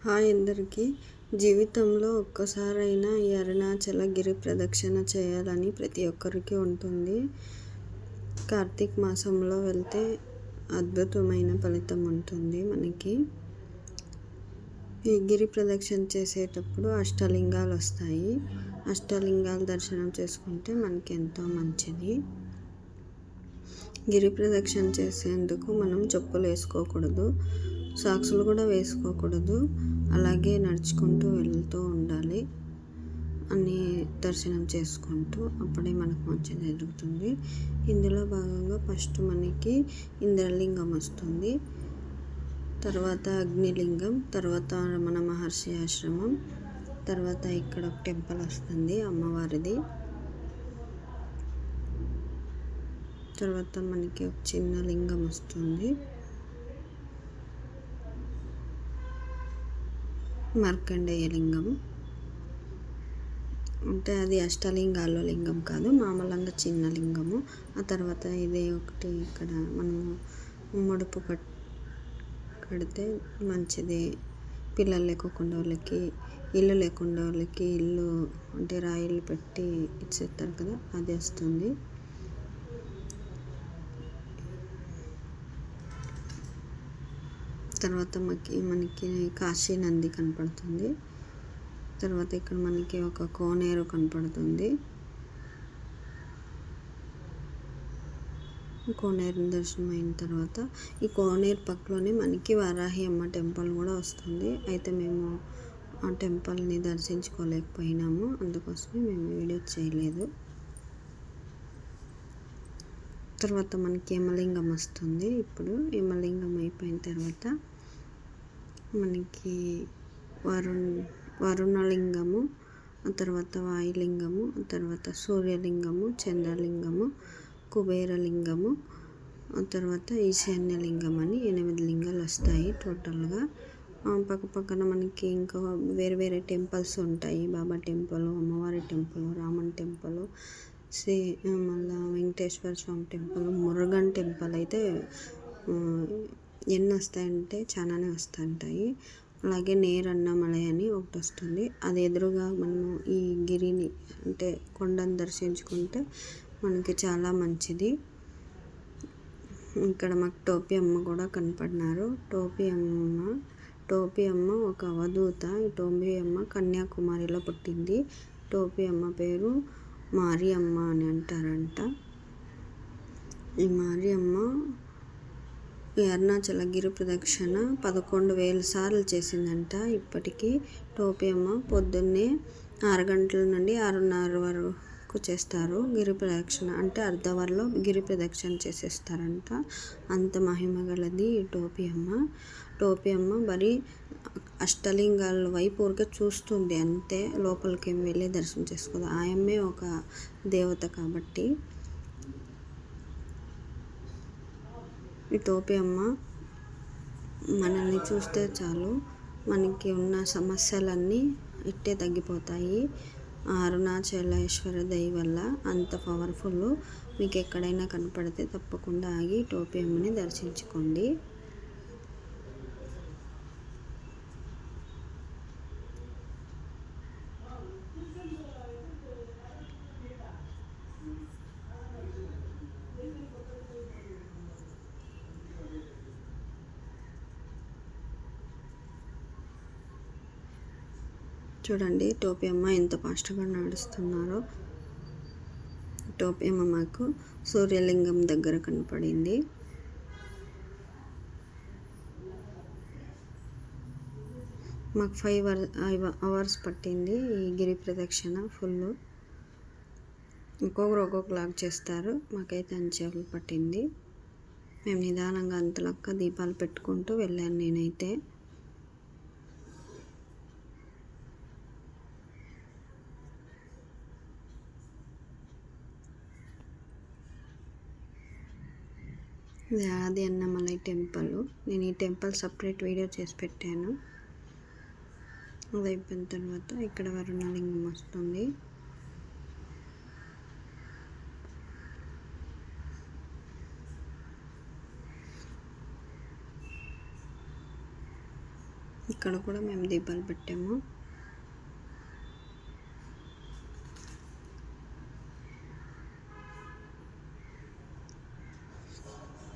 Hi అందరికీ. జీవితంలో ఒక్కసారైనా ఈ అరుణాచలగిరి ప్రదక్షిణ చేయాలని ప్రతి ఒక్కరికి ఉంటుంది. కార్తీక మాసంలో వెళ్తే అద్భుతమైన ఫలితం ఉంటుంది మనకి. ఈ గిరి ప్రదక్షిణ చేసేటప్పుడు అష్టలింగాలు వస్తాయి. అష్టలింగాల దర్శనం చేసుకుంటే మనకి ఎంతో మంచిది. గిరి ప్రదక్షిణ చేసేందుకు మనం చెప్పులు వేసుకోకూడదు, సాక్సులు కూడా వేసుకోకూడదు. అలాగే నడుచుకుంటూ వెళ్తూ ఉండాలి అని దర్శనం చేసుకుంటూ, అప్పుడే మనకు మంచిది జరుగుతుంది. ఇందులో భాగంగా ఫస్ట్ మనకి ఇంద్రలింగం వస్తుంది, తర్వాత అగ్నిలింగం, తర్వాత రమణ మహర్షి ఆశ్రమం, తర్వాత ఇక్కడ ఒక టెంపుల్ వస్తుంది అమ్మవారిది, తర్వాత మనకి ఒక చిన్న లింగం వస్తుంది, మార్కండేయ లింగం. అంటే అది అష్టలింగాల్లో లింగం కాదు, మామూలుగా చిన్న లింగము. ఆ తర్వాత ఇదే ఒకటి ఇక్కడ మనము ముడుపు కడితే మంచిది. పిల్లలు లేకుండా వాళ్ళకి, ఇల్లు లేకుండా వాళ్ళకి ఇల్లు అంటే రాయిలు పెట్టి ఇచ్చేస్తారు కదా, అది వస్తుంది. తర్వాత మనకి కాశీ నంది కనపడుతుంది. తర్వాత ఇక్కడ మనకి ఒక కోనేరు కనపడుతుంది. కోనేరు దర్శనం అయిన తర్వాత ఈ కోనేరు పక్కలోనే మనకి వారాహి అమ్మ టెంపుల్ కూడా వస్తుంది. అయితే మేము ఆ టెంపుల్ని దర్శించుకోలేకపోయినాము, అందుకోసమే మేము వీడియో చేయలేదు. తర్వాత మనకి యమలింగం వస్తుంది. ఇప్పుడు యమలింగం అయిపోయిన తర్వాత మనకి వరుణలింగము, ఆ తర్వాత వాయులింగము, ఆ తర్వాత సూర్యలింగము, చంద్రలింగము, కుబేరలింగము, ఆ తర్వాత ఈశాన్యలింగం అని 8 లింగాలు వస్తాయి టోటల్గా. పక్కన మనకి ఇంకా వేరే వేరే టెంపుల్స్ ఉంటాయి. బాబా టెంపుల్, అమ్మవారి టెంపుల్, రామన్ టెంపుల్, మళ్ళీ వెంకటేశ్వర స్వామి టెంపుల్, మురుగన్ టెంపుల్ అయితే ఎన్ని వస్తాయంటే చాలానే వస్తుంటాయి. అలాగే నేరన్నమలై అని ఒకటి వస్తుంది. అది ఎదురుగా మనము ఈ గిరిని అంటే కొండను దర్శించుకుంటే మనకి చాలా మంచిది. ఇక్కడ మాకు టోపీ అమ్మ కూడా కనపడినారు. టోపీ అమ్మ ఒక అవధూత. ఈ టోపీ అమ్మ కన్యాకుమారిలో పుట్టింది. టోపీ అమ్మ పేరు మారియమ్మ అని అంటారంట. ఈ మారియమ్మ ఈ అరుణాచలగిరి ప్రదక్షిణ 11,000 సార్లు చేసిందంట ఇప్పటికీ. టోపీ అమ్మ పొద్దున్నే 6 గంటల నుండి 6:30 వరకు చేస్తారు గిరి ప్రదక్షిణ. అంటే అర్ధవర్లో గిరి ప్రదక్షిణ చేసేస్తారంట. అంత మహిమ గలది ఈ టోపీ అమ్మ. టోపీ అమ్మ మరి అష్టలింగాల వైపు ఊరికే చూస్తుంది అంతే, లోపలికి ఏం వెళ్ళి దర్శనం చేసుకోదు. ఆయమ్మే ఒక దేవత కాబట్టి. ఈ టోపీ అమ్మ మనల్ని చూస్తే చాలు మనకి ఉన్న సమస్యలన్నీ ఇట్టే తగ్గిపోతాయి. అరుణాచలేశ్వర దయ వల్ల అంత పవర్ఫుల్. మీకు ఎక్కడైనా కనపడితే తప్పకుండా ఆగి టోపీ అమ్మని దర్శించుకోండి. చూడండి టోపీ అమ్మ ఎంత ఫాస్ట్గా నడుస్తున్నారో. టోపీ అమ్మ మాకు సూర్యలింగం దగ్గర కనపడింది. మాకు 5 అవర్స్ పట్టింది ఈ గిరి ప్రదక్షిణ ఫుల్. ఒక్కొక్కలాగా చేస్తారు, మాకైతే అంచెలు పట్టింది. మేము నిదానంగా అంతలక్క దీపాలు పెట్టుకుంటూ వెళ్ళాను నేనైతే. ఇది ఆది అన్నమలై టెంపుల్. నేను ఈ టెంపుల్ సపరేట్ వీడియో చేసి పెట్టాను. అది అయిపోయిన తర్వాత ఇక్కడ వరుణలింగం వస్తుంది. ఇక్కడ కూడా మేము దీపాలు పెట్టాము.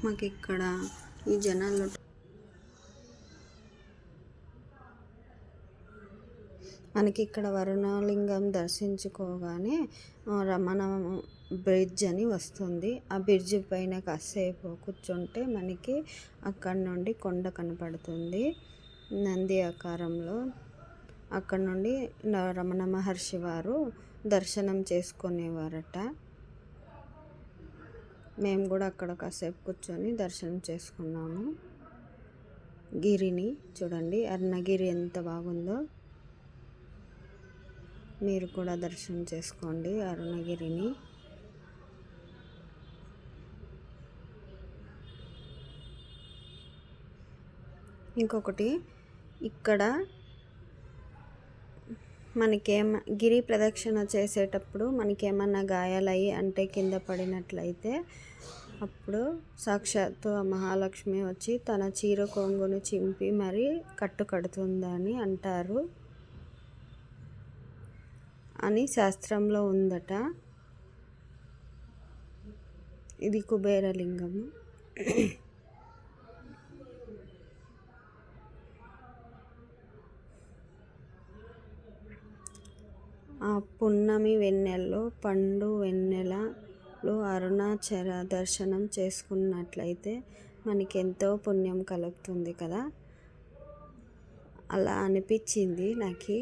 మాకు ఇక్కడ ఈ జనాల్లో మనకి ఇక్కడ వరుణలింగం దర్శించుకోగానే రమణ బ్రిడ్జ్ అని వస్తుంది. ఆ బ్రిడ్జ్ పైన కాసేపు కూర్చుంటే మనకి అక్కడ నుండి కొండ కనపడుతుంది నంది ఆకారంలో. అక్కడ నుండి రమణ మహర్షి వారు దర్శనం చేసుకునేవారట. మేము కూడా అక్కడ కాసేపు కూర్చొని దర్శనం చేసుకున్నాము. గిరిని చూడండి, అరుణగిరి ఎంత బాగుందో. మీరు కూడా దర్శనం చేసుకోండి అరుణగిరిని. ఇంకొకటి, ఇక్కడ గిరి ప్రదక్షిణ చేసేటప్పుడు మనకేమన్నా గాయాలయ్యి అంటే కింద పడినట్లయితే అప్పుడు సాక్షాత్తు మహాలక్ష్మి వచ్చి తన చీర కొంగును చింపి మరి కట్టుకడుతుందని అంటారు అని శాస్త్రంలో ఉందట. ఇది కుబేరలింగము. ఆ పున్నమి వెన్నెల్లో పండు వెన్నెలలో అరుణాచల దర్శనం చేసుకున్నట్లయితే మనకి ఎంతో పుణ్యం కలుగుతుంది కదా. అలా అనిపించింది నాకు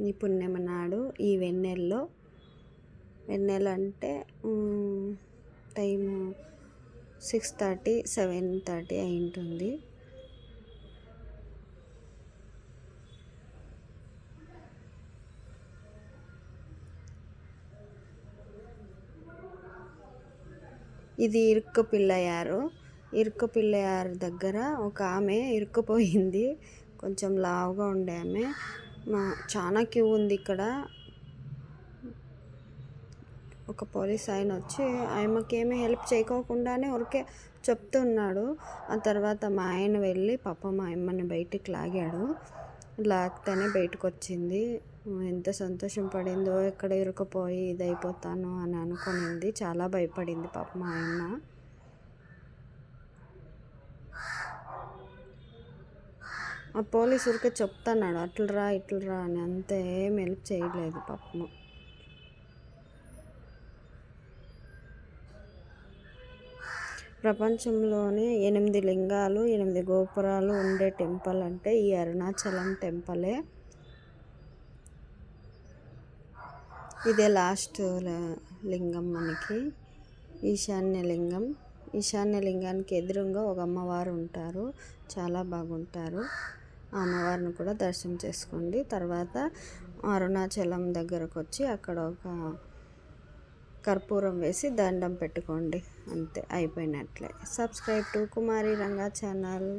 ఈ పుణ్యం నాడు. ఈ వెన్నెల అంటే టైము 6:30, 7:30 అయి ఉంటుంది. ఇది ఇరుక్కు పిల్లయారు దగ్గర ఒక ఆమె ఇరుక్కుపోయింది. కొంచెం లావుగా ఉండే ఆమె. చాలా క్యూ ఉంది ఇక్కడ. ఒక పోలీస్ ఆయన వచ్చి ఆమెకేమీ హెల్ప్ చేయకోకుండానే ఊరికే చెప్తున్నాడు. ఆ తర్వాత మా ఆయన వెళ్ళి పాపం మా అమ్మని బయటికి లాగితేనే బయటకు వచ్చింది. ఎంత సంతోషం పడిందో, ఎక్కడ ఇరుక్కుపోయి ఇదైపోతాను అని అనుకునింది. చాలా భయపడింది పాప మా అమ్మ. ఆ పోలీసు ఊరికే చెప్తున్నాడు అట్లరా అని, అంతే ఏం హెల్ప్ చేయలేదు పాపము. ప్రపంచంలోనే 8 లింగాలు 8 గోపురాలు ఉండే టెంపుల్ అంటే ఈ అరుణాచలం టెంపులే. ఇదే లాస్ట్ లింగం మనకి, ఈశాన్యలింగానికి ఎదురుగా ఒక అమ్మవారు ఉంటారు. చాలా బాగుంటారు. ఆ అమ్మవారిని కూడా దర్శనం చేసుకోండి. తర్వాత అరుణాచలం దగ్గరకు వచ్చి అక్కడ ఒక కర్పూరం వేసి దండం పెట్టుకోండి. అంతే, అయిపోయినట్లే. Subscribe to Kumari Ranga channel.